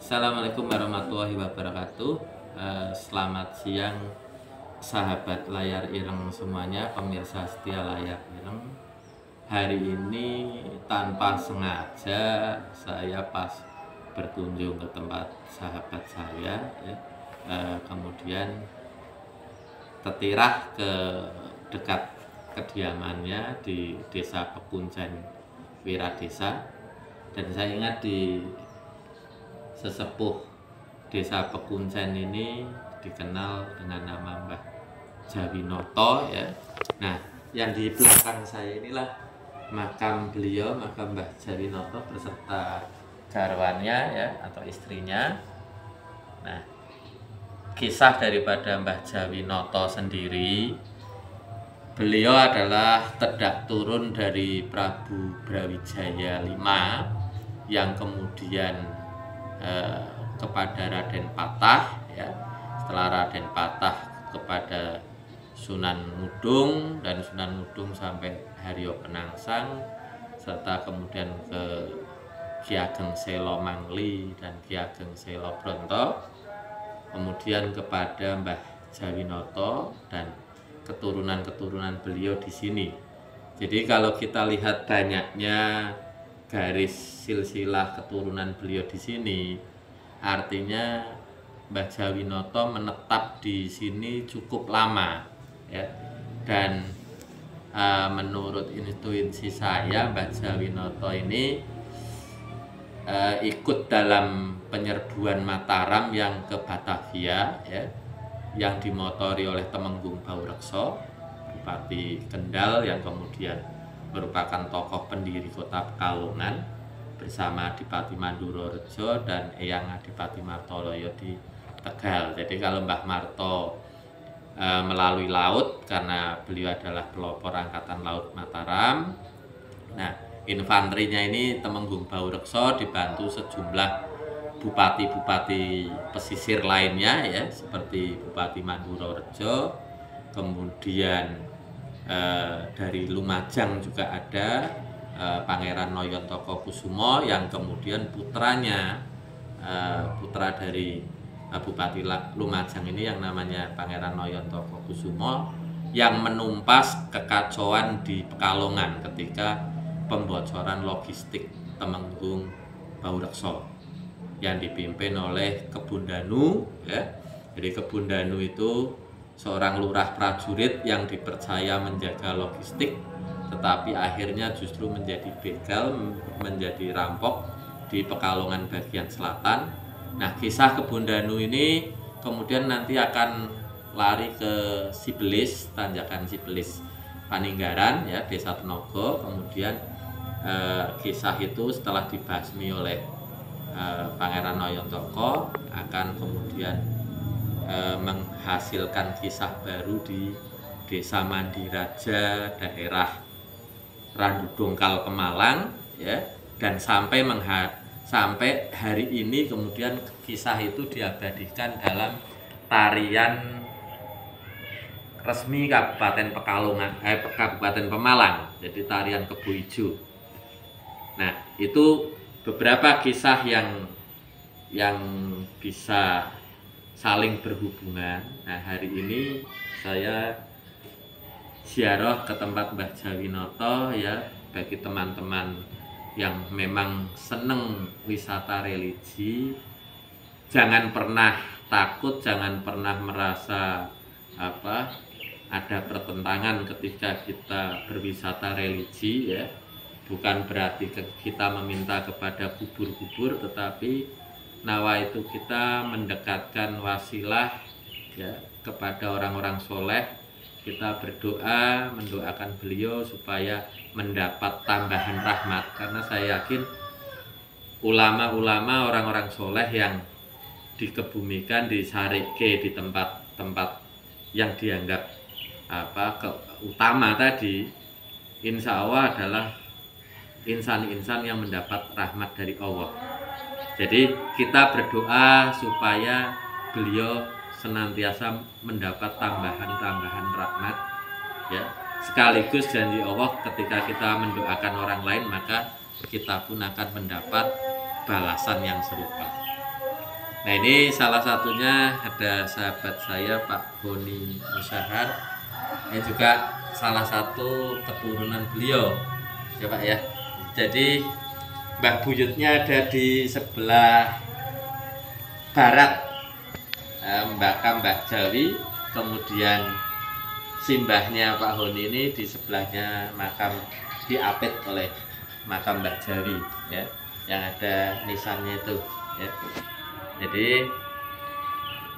Assalamualaikum warahmatullahi wabarakatuh. Selamat siang sahabat layar ireng semuanya, pemirsa setia layar ireng. Hari ini tanpa sengaja saya pas berkunjung ke tempat sahabat saya ya. Kemudian tertirah ke dekat kediamannya di Desa Pekuncen Wiradesa, dan saya ingat di sesepuh Desa Pekuncen ini dikenal dengan nama Mbah Jawinoto ya. Nah, yang di belakang saya inilah makam beliau, makam Mbah Jawinoto beserta garwannya ya atau istrinya. Nah, kisah daripada Mbah Jawinoto sendiri, beliau adalah tedak turun dari Prabu Brawijaya V yang kemudian kepada Raden Patah ya. Setelah Raden Patah kepada Sunan Mudung, dan Sunan Mudung sampai Haryo Penangsang, serta kemudian ke Ki Ageng Selo Mangli dan Ki Ageng Selo Bronto, kemudian kepada Mbah Jawinoto dan keturunan-keturunan beliau di sini. Jadi kalau kita lihat banyaknya garis silsilah keturunan beliau di sini, artinya Mbah Jawinoto menetap di sini cukup lama ya. Dan menurut intuisi saya, Mbah Jawinoto ini ikut dalam penyerbuan Mataram yang ke Batavia ya, yang dimotori oleh Temenggung Baurekso, Bupati Kendal yang kemudian merupakan tokoh pendiri kota Pekalongan bersama Adipati Mandurorejo dan Eyang Adipati Martoloyo di Tegal. Jadi kalau Mbah Marto melalui laut karena beliau adalah pelopor Angkatan Laut Mataram. Nah, infanterinya ini Temenggung Baurekso dibantu sejumlah bupati-bupati pesisir lainnya ya, seperti Bupati Mandurorejo, kemudian dari Lumajang juga ada Pangeran Noyontoko-Kusumo yang kemudian putranya, putra dari Bupati Lumajang ini yang namanya Pangeran Noyontoko-Kusumo, yang menumpas kekacauan di Pekalongan ketika pembocoran logistik Temenggung Baurekso yang dipimpin oleh Kebun Danu ya. Jadi Kebun Danu itu seorang lurah prajurit yang dipercaya menjaga logistik, tetapi akhirnya justru menjadi begal, menjadi rampok di Pekalongan bagian selatan. Nah, kisah Kebun Danu ini kemudian nanti akan lari ke Sibelis, tanjakan Sibelis Paninggaran ya, Desa Tenogo. Kemudian kisah itu setelah dibasmi oleh Pangeran Noyontoko akan kemudian menghasilkan kisah baru di Desa Mandiraja, daerah Randu Dongkal, Pemalang ya, dan sampai hari ini kemudian kisah itu diabadikan dalam tarian resmi Kabupaten Pekalongan, Kabupaten Pemalang, jadi tarian Kebo Ijo. Nah, itu beberapa kisah yang bisa saling berhubungan. Nah, hari ini saya ziarah ke tempat Mbah Jawinoto ya, bagi teman-teman yang memang seneng wisata religi, jangan pernah takut, jangan pernah merasa ada pertentangan ketika kita berwisata religi ya. Bukan berarti kita meminta kepada kubur-kubur, tetapi nawa itu kita mendekatkan wasilah ya kepada orang-orang soleh. Kita berdoa, mendoakan beliau supaya mendapat tambahan rahmat, karena saya yakin ulama-ulama, orang-orang soleh yang dikebumikan, disarike di tempat-tempat yang dianggap utama tadi, insya Allah adalah insan-insan yang mendapat rahmat dari Allah. Jadi kita berdoa supaya beliau senantiasa mendapat tambahan-tambahan rahmat ya. Sekaligus janji Allah, ketika kita mendoakan orang lain, maka kita pun akan mendapat balasan yang serupa. Nah, ini salah satunya ada sahabat saya Pak Boni Musahar. Ini juga salah satu keturunan beliau ya Pak ya. Jadi Mbah Buyutnya ada di sebelah barat Mbah Jawi, kemudian simbahnya Pak Honi ini di sebelahnya makam diapit oleh makam Mbah Jawi ya, yang ada nisannya itu ya. Jadi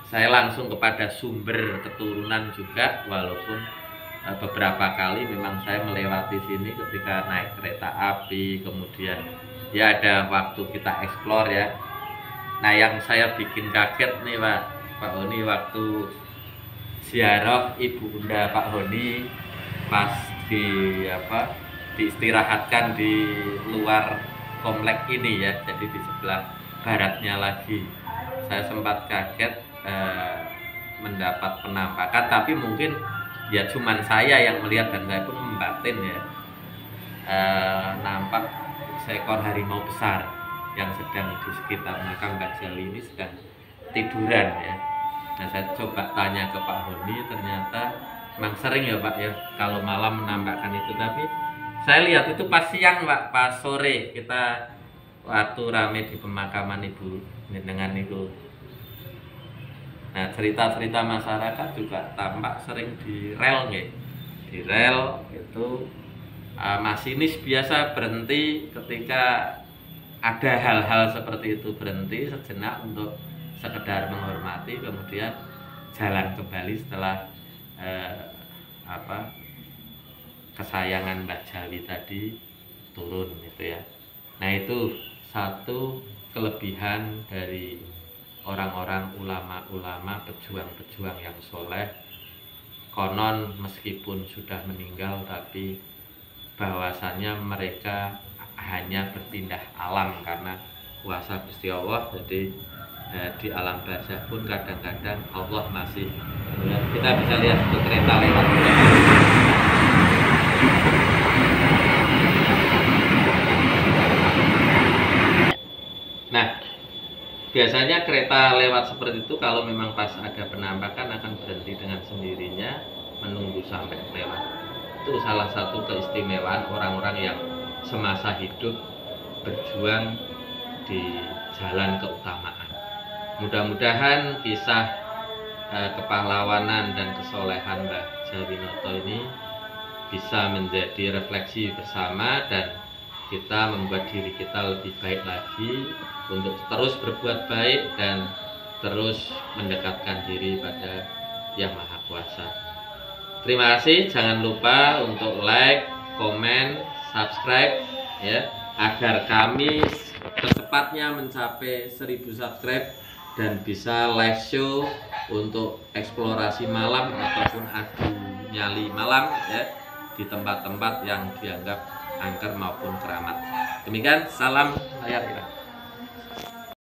saya langsung kepada sumber keturunan juga, walaupun beberapa kali memang saya melewati sini ketika naik kereta api, kemudian ya ada waktu kita eksplor ya. Nah, yang saya bikin kaget nih Pak Honi waktu ziarah Ibu Bunda Pak Honi pas diistirahatkan di luar komplek ini ya, jadi di sebelah baratnya lagi. Saya sempat kaget mendapat penampakan, tapi mungkin ya cuman saya yang melihat dan saya pun membatin ya, nampak seekor harimau besar yang sedang di sekitar makam Mbah Jawi ini sedang tiduran ya. Nah, saya coba tanya ke Pak Honi, ternyata memang sering ya Pak ya kalau malam menampakkan itu, tapi saya lihat itu pas siang Pak, pas sore kita waktu rame di pemakaman Ibu dengan itu. Nah, cerita-cerita masyarakat juga tampak sering di rel nih. Di rel itu masinis biasa berhenti ketika ada hal-hal seperti itu, berhenti sejenak untuk sekedar menghormati, kemudian jalan kembali setelah kesayangan Mbah Jawi tadi turun gitu ya. Nah, itu satu kelebihan dari orang-orang ulama-ulama, pejuang-pejuang yang soleh. Konon meskipun sudah meninggal, tapi bahwasannya mereka hanya berpindah alam karena kuasa Gusti Allah. Jadi di alam barzah pun kadang-kadang Allah masih ya, kita bisa lihat itu kereta lewat. Nah, biasanya kereta lewat seperti itu kalau memang pas ada penampakan akan berhenti dengan sendirinya menunggu sampai lewat. Itu salah satu keistimewaan orang-orang yang semasa hidup berjuang di jalan keutamaan. Mudah-mudahan kisah kepahlawanan dan kesolehan Mbah Jawinoto ini bisa menjadi refleksi bersama dan kita membuat diri kita lebih baik lagi untuk terus berbuat baik dan terus mendekatkan diri pada Yang Maha Kuasa. Terima kasih, jangan lupa untuk like, komen, subscribe ya, agar kami secepatnya mencapai 1000 subscribe dan bisa live show untuk eksplorasi malam ataupun adu nyali malam ya di tempat-tempat yang dianggap angker maupun keramat. Demikian, salam layar.